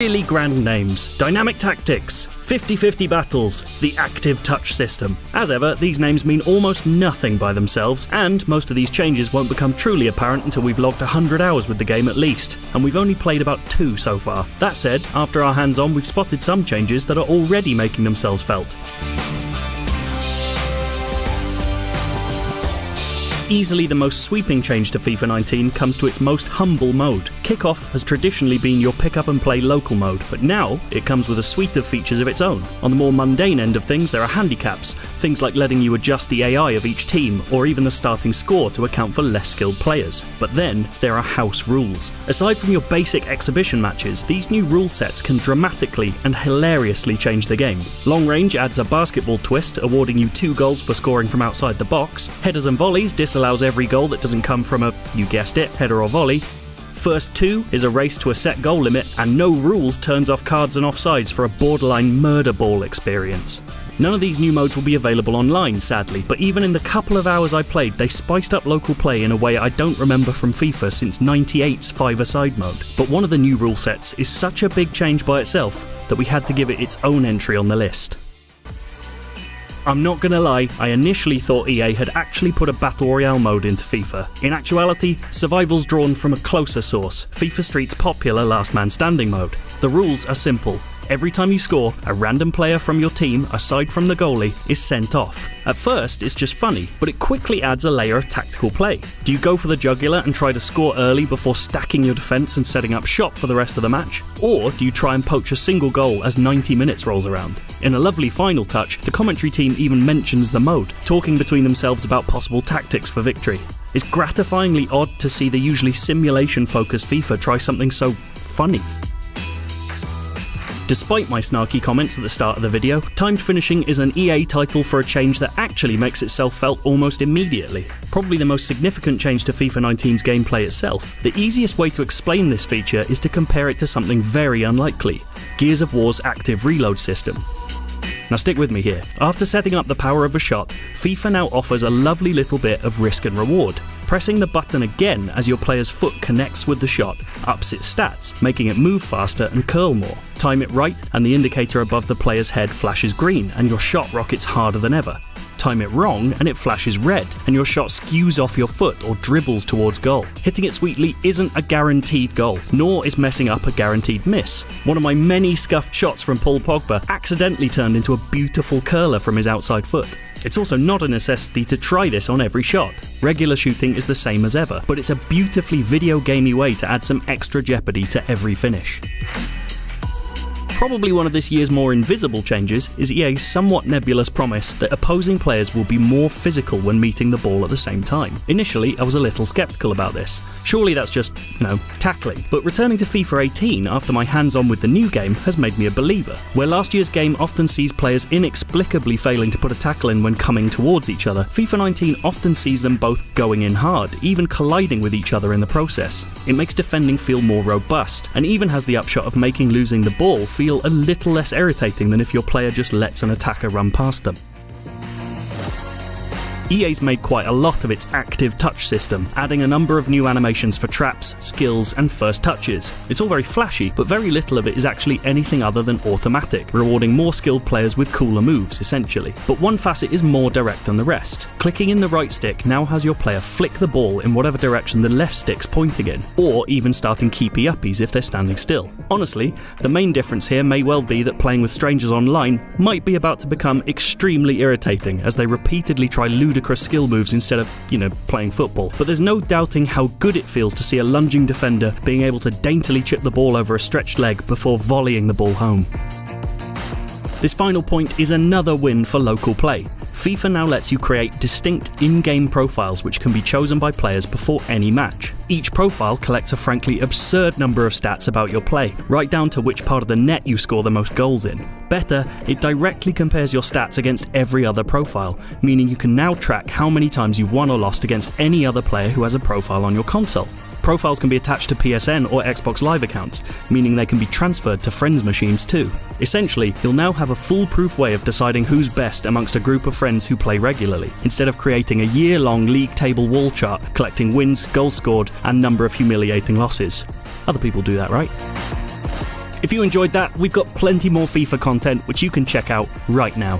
Really grand names: dynamic tactics, 50-50 battles, the active touch system. As ever, these names mean almost nothing by themselves, and most of these changes won't become truly apparent until we've logged 100 hours with the game at least, and we've only played about 2 so far. That said, after our hands-on, we've spotted some changes that are already making themselves felt. Easily the most sweeping change to FIFA 19 comes to its most humble mode. Kickoff has traditionally been your pick-up-and-play local mode, but now it comes with a suite of features of its own. On the more mundane end of things, there are handicaps, things like letting you adjust the AI of each team, or even the starting score to account for less skilled players. But then, there are house rules. Aside from your basic exhibition matches, these new rule sets can dramatically and hilariously change the game. Long range adds a basketball twist, awarding you 2 goals for scoring from outside the box. Headers and volleys disallows every goal that doesn't come from a, you guessed it, header or volley. First 2 is a race to a set goal limit, and no rules turns off cards and offsides for a borderline murder ball experience. None of these new modes will be available online, sadly, but even in the couple of hours I played, they spiced up local play in a way I don't remember from FIFA since 98's 5-a-side mode. But one of the new rule sets is such a big change by itself that we had to give it its own entry on the list. I'm not gonna lie, I initially thought EA had actually put a Battle Royale mode into FIFA. In actuality, survival's drawn from a closer source, FIFA Street's popular Last Man Standing mode. The rules are simple. Every time you score, a random player from your team, aside from the goalie, is sent off. At first, it's just funny, but it quickly adds a layer of tactical play. Do you go for the jugular and try to score early before stacking your defence and setting up shop for the rest of the match? Or do you try and poach a single goal as 90 minutes rolls around? In a lovely final touch, the commentary team even mentions the mode, talking between themselves about possible tactics for victory. It's gratifyingly odd to see the usually simulation-focused FIFA try something so funny. Despite my snarky comments at the start of the video, timed finishing is an EA title for a change that actually makes itself felt almost immediately. Probably the most significant change to FIFA 19's gameplay itself. The easiest way to explain this feature is to compare it to something very unlikely: Gears of War's active reload system. Now stick with me here. After setting up the power of a shot, FIFA now offers a lovely little bit of risk and reward. Pressing the button again as your player's foot connects with the shot ups its stats, making it move faster and curl more. Time it right and the indicator above the player's head flashes green and your shot rockets harder than ever. Time it wrong and it flashes red, and your shot skews off your foot or dribbles towards goal. Hitting it sweetly isn't a guaranteed goal, nor is messing up a guaranteed miss. One of my many scuffed shots from Paul Pogba accidentally turned into a beautiful curler from his outside foot. It's also not a necessity to try this on every shot. Regular shooting is the same as ever, but it's a beautifully video gamey way to add some extra jeopardy to every finish. Probably one of this year's more invisible changes is EA's somewhat nebulous promise that opposing players will be more physical when meeting the ball at the same time. Initially, I was a little skeptical about this. Surely that's just, tackling. But returning to FIFA 18 after my hands-on with the new game has made me a believer. Where last year's game often sees players inexplicably failing to put a tackle in when coming towards each other, FIFA 19 often sees them both going in hard, even colliding with each other in the process. It makes defending feel more robust, and even has the upshot of making losing the ball feel a little less irritating than if your player just lets an attacker run past them. EA's made quite a lot of its active touch system, adding a number of new animations for traps, skills, and first touches. It's all very flashy, but very little of it is actually anything other than automatic, rewarding more skilled players with cooler moves, essentially. But one facet is more direct than the rest. Clicking in the right stick now has your player flick the ball in whatever direction the left stick's pointing in, or even starting keepy-uppies if they're standing still. Honestly, the main difference here may well be that playing with strangers online might be about to become extremely irritating as they repeatedly try ludicrous skill moves instead of, playing football. But there's no doubting how good it feels to see a lunging defender being able to daintily chip the ball over a stretched leg before volleying the ball home. This final point is another win for local play. FIFA now lets you create distinct in-game profiles which can be chosen by players before any match. Each profile collects a frankly absurd number of stats about your play, right down to which part of the net you score the most goals in. Better, it directly compares your stats against every other profile, meaning you can now track how many times you've won or lost against any other player who has a profile on your console. Profiles can be attached to PSN or Xbox Live accounts, meaning they can be transferred to friends' machines too. Essentially, you'll now have a foolproof way of deciding who's best amongst a group of friends who play regularly, instead of creating a year-long league table wall chart collecting wins, goals scored, and number of humiliating losses. Other people do that, right? If you enjoyed that, we've got plenty more FIFA content which you can check out right now.